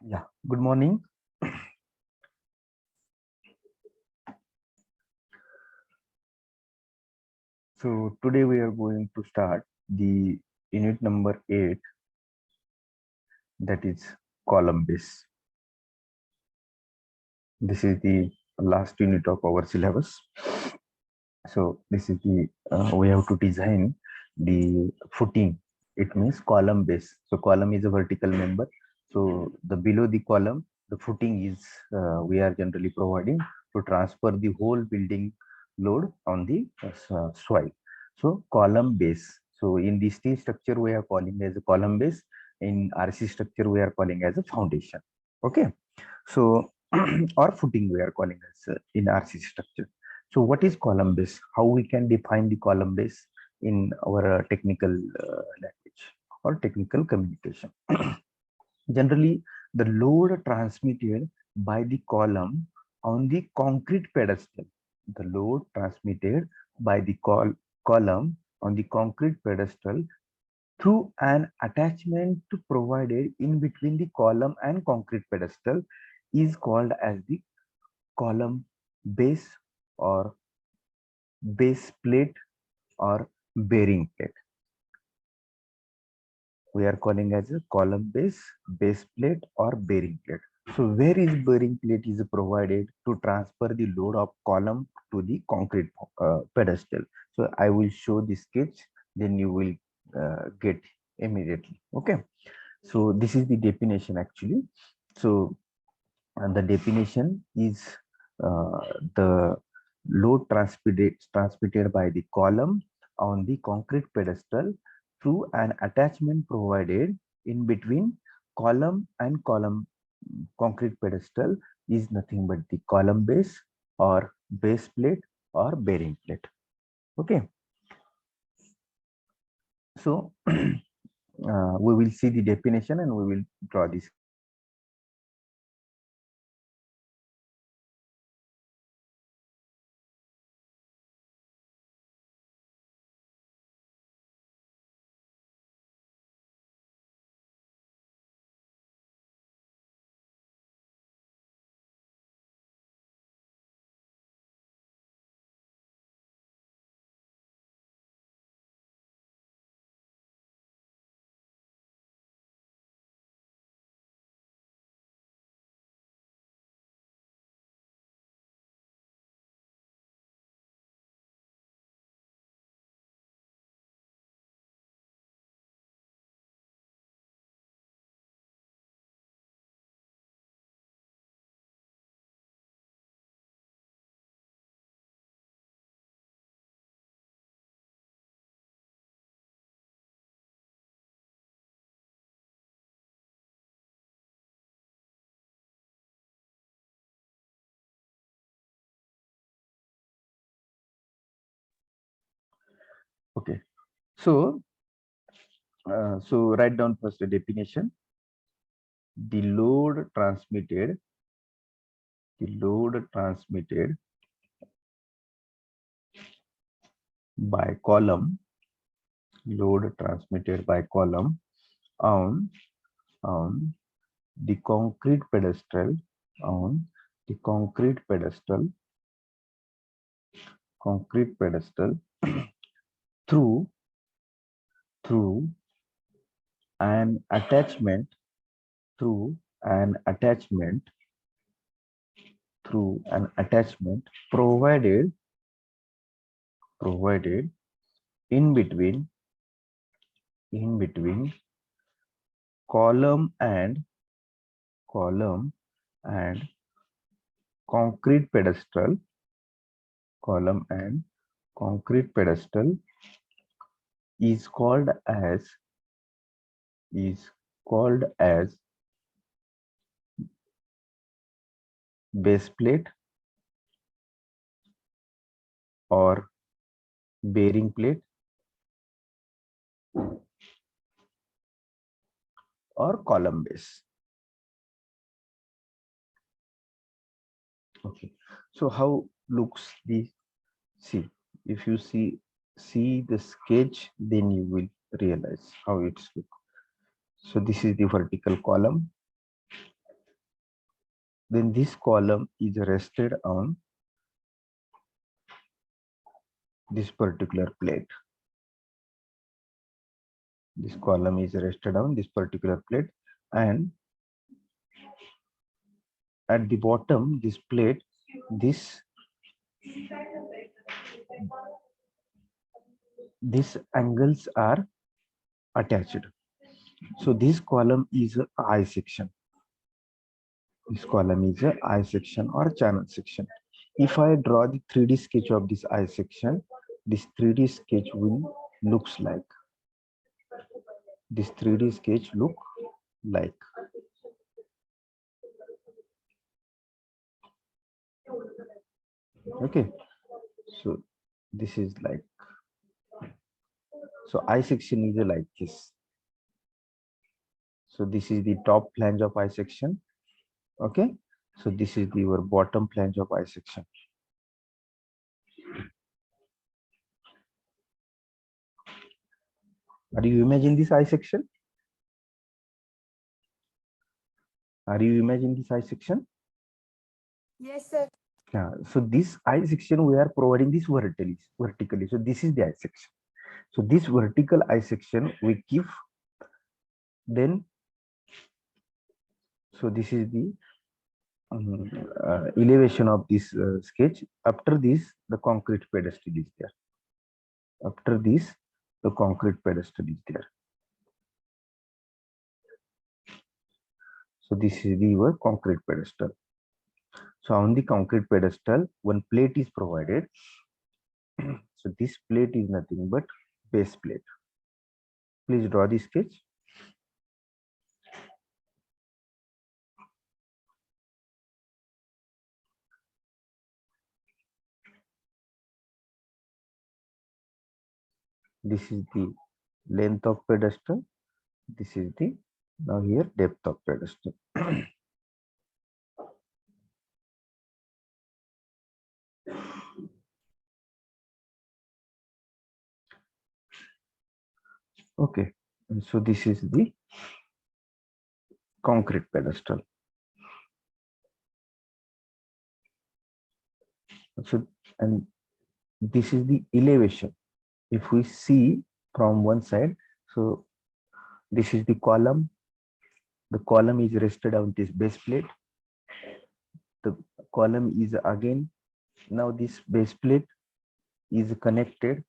Yeah, good morning. So today we are going to start the unit number 8, that is column base. This is the last unit of our syllabus. So this is the we have to design the footing. It means column base. So column is a vertical member. So the below the column, the footing is we are generally providing to transfer the whole building load on the soil. So column base. So in the steel structure we are calling as a column base. In RC structure we are calling as a foundation. Okay. So or footing we are calling as in RC structure. So what is column base? How we can define the column base in our technical language or technical communication? Generally, the load transmitted by the column on the concrete pedestal, the load transmitted by the column on the concrete pedestal through an attachment provided in between the column and concrete pedestal is called as the column base or base plate or bearing plate. We are calling as a column base plate or bearing plate. So where is bearing plate is provided to transfer the load of column to the concrete pedestal. So I will show the sketch, then you will get immediately. Okay. So this is the definition actually. So and the definition is the load transmitted by the column on the concrete pedestal through an attachment provided in between column and column concrete pedestal is nothing but the column base or base plate or bearing plate. Okay, so we will see the definition and we will draw this. Okay, so so write down first the definition. The load transmitted by column, on on the concrete pedestal, on the concrete pedestal through through an attachment through an attachment provided in between in between column and column and concrete pedestal column and concrete pedestal is called as is called as base plate or bearing plate or column base. Okay, so how looks the, see, if you see the sketch, then you will realize how it's look. So this is the vertical column, Then this column is rested on this particular plate. This column is rested on this particular plate, and at the bottom, this plate, these angles are attached. So this column is a I section. This column is a I section or channel section. If I draw the 3D sketch of this I section, this 3D sketch will looks like. This 3D sketch look like. Okay, so this is like. So I section is like this. So this is the top flange of I section. Okay, so this is your bottom flange of I section. Are you imagining this I section? Are you imagining this I section? Yes, sir. Yeah. So this I section we are providing this vertically. So this is the I section. So this vertical I section we give. Then, so this is the elevation of this sketch. After this, the concrete pedestal is there. After this, the concrete pedestal is there. So this is the concrete pedestal. So on the concrete pedestal, one plate is provided. So this plate is nothing but base plate. Please draw the sketch. This is the length of pedestal. This is the now here depth of pedestal. Okay, and so this is the concrete pedestal. So, and this is the elevation. If we see from one side, so this is the column. The column is rested on this base plate. The column is again, now this base plate is connected